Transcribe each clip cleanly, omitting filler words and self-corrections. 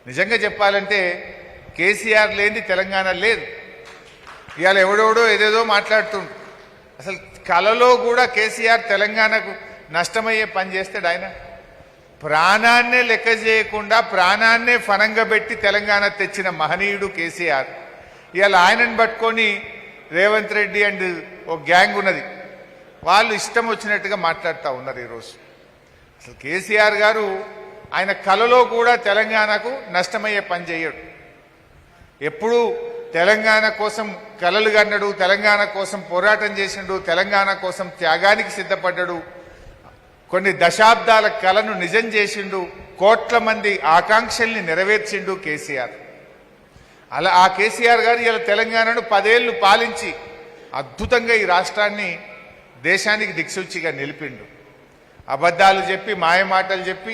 నిజంగా చెప్పాలంటే కేసీఆర్ లేని తెలంగాణ లేదు. ఇవాళ ఎవడెవడో ఏదేదో మాట్లాడుతుండు. అసలు కలలో కూడా కేసీఆర్ తెలంగాణకు నష్టమయ్యే పని చేస్తాడు. ఆయన ప్రాణాన్నే లెక్క చేయకుండా ప్రాణాన్నే ఫనంగా పెట్టి తెలంగాణ తెచ్చిన మహనీయుడు కేసీఆర్. ఇవాళ ఆయనను పట్టుకొని రేవంత్ రెడ్డి అండ్ ఓ గ్యాంగ్ ఉన్నది, వాళ్ళు ఇష్టం వచ్చినట్టుగా మాట్లాడుతూ ఉన్నారు ఈరోజు. అసలు కేసీఆర్ గారు ఆయన కలలో కూడా తెలంగాణకు నష్టమయ్యే పని చేయడు. ఎప్పుడు తెలంగాణ కోసం కలలు కన్నాడు, తెలంగాణ కోసం పోరాటం చేసిండు, తెలంగాణ కోసం త్యాగానికి సిద్ధపడ్డాడు, కొన్ని దశాబ్దాల కలను నిజం చేసిండు, కోట్ల మంది ఆకాంక్షల్ని నెరవేర్చిండు కేసీఆర్. అలా ఆ కేసీఆర్ గారు ఇలా తెలంగాణను 10 ఏళ్లు పాలించి అద్భుతంగా ఈ రాష్ట్రాన్ని దేశానికి దిక్సూచిగా నిలిపిండు. అబద్ధాలు చెప్పి మాయమాటలు చెప్పి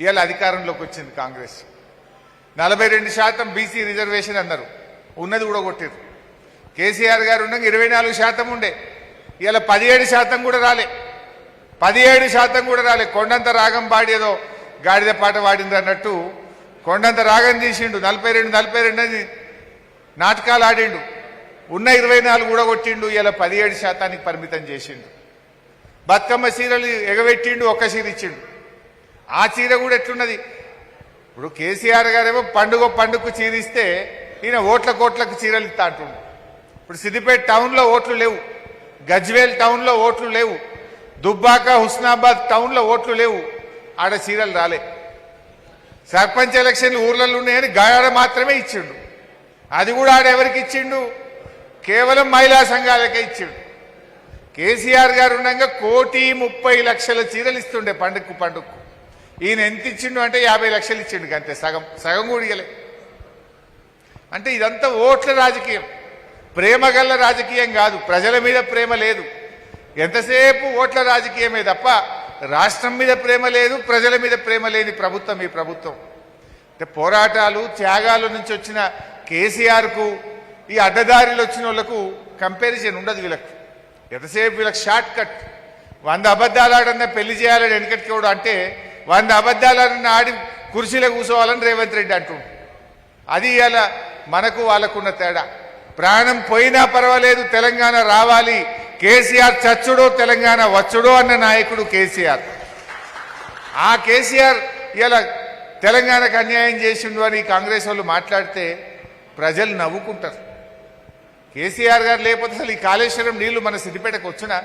ఇవాళ అధికారంలోకి వచ్చింది కాంగ్రెస్. 42% బీసీ రిజర్వేషన్ అన్నారు, ఉన్నది కూడా కొట్టారు. కేసీఆర్ గారు ఉండగా 24% ఉండే, ఇవాళ 17% కూడా రాలే. 17% కూడా రాలే. కొండంత రాగం పాడేదో గాడిద పాట వాడింది అన్నట్టు కొండంత రాగం తీసిండు. 42 అని నాటకాలు ఆడిండు. ఉన్న 24 కూడా కొట్టిండు. ఇలా 17% పరిమితం చేసిండు. బతుకమ్మ చీరలు ఎగబెట్టిండు, ఒక్క చీర ఇచ్చిండు. ఆ చీర కూడా ఎట్లున్నది? ఇప్పుడు కేసీఆర్ గారేమో పండుగకు చీర ఇస్తే ఈయన కోట్లకు చీరలు ఇస్తా అంటుండు. ఇప్పుడు సిద్దిపేట టౌన్లో ఓట్లు లేవు, గజ్వేల్ టౌన్లో ఓట్లు లేవు, దుబ్బాక హుస్నాబాద్ టౌన్లో ఓట్లు లేవు, ఆడ చీరలు రాలే. సర్పంచ్ ఎలక్షన్లు ఊర్లలో ఉన్నాయని గాయాడ మాత్రమే ఇచ్చిండు. అది కూడా ఆడ ఎవరికి ఇచ్చిండు? కేవలం మహిళా సంఘాలకే ఇచ్చిండు. కేసీఆర్ గారు ఉండగా 1,30,00,000 చీరలు ఇస్తుండే పండుగకు. ఈయన ఎంత ఇచ్చిండు అంటే 50 లక్షలు ఇచ్చిండు, అంతే. సగం కూడా ఇయ్యలే. అంటే ఇదంతా ఓట్ల రాజకీయం, ప్రేమగల్ల రాజకీయం కాదు. ప్రజల మీద ప్రేమ లేదు, ఎంతసేపు ఓట్ల రాజకీయమే తప్ప రాష్ట్రం మీద ప్రేమ లేదు, ప్రజల మీద ప్రేమ లేని ప్రభుత్వం ఈ ప్రభుత్వం. అంటే పోరాటాలు త్యాగాల నుంచి వచ్చిన కేసీఆర్కు ఈ అడ్డదారిలో వచ్చిన వాళ్ళకు కంపారిజన్ ఉండదు. వీళ్ళకు ఎంతసేపు వీళ్ళకి షార్ట్ కట్. 100 అబద్ధాలు ఆడన్నా పెళ్లి చేయాలని వెనకటికోడు అంటే 100 అబద్ధాలన్నా ఆడి కుర్చీలో కూర్చోవాలని రేవంత్ రెడ్డి అంటుండు. అది ఇలా మనకు వాళ్ళకున్న తేడా. ప్రాణం పోయినా పర్వాలేదు, తెలంగాణ రావాలి, కేసీఆర్ చచ్చుడో తెలంగాణ వచ్చుడో అన్న నాయకుడు కేసీఆర్. ఆ కేసీఆర్ ఇలా తెలంగాణకు అన్యాయం చేసిండు అని కాంగ్రెస్ వాళ్ళు మాట్లాడితే ప్రజలు నవ్వుకుంటారు. కేసీఆర్ గారు లేకపోతే అసలు ఈ కాళేశ్వరం నీళ్లు మన సిద్దిపేటకు వచ్చినా?